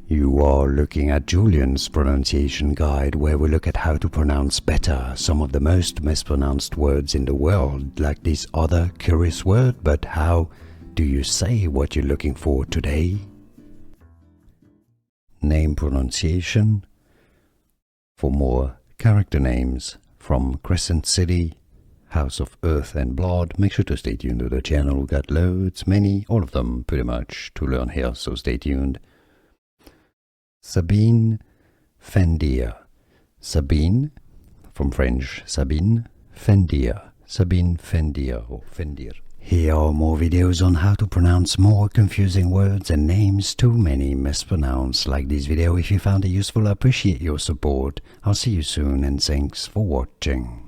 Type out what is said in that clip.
You are looking at Julian's pronunciation guide, where we look at how to pronounce better some of the most mispronounced words in the world, like this other curious word. But how do you say what you're looking for today? Name pronunciation. For more character names from Crescent City, House of Earth and Blood, make sure to stay tuned to the channel. We got loads, many, all of them pretty much to learn here, so stay tuned. Sabine Fendyr. Sabine, from French Sabine, Fendyr. Sabine Fendyr or Fendyr. Here are more videos on how to pronounce more confusing words and names too many mispronounced. Like this video if you found it useful. I appreciate your support. I'll see you soon and thanks for watching.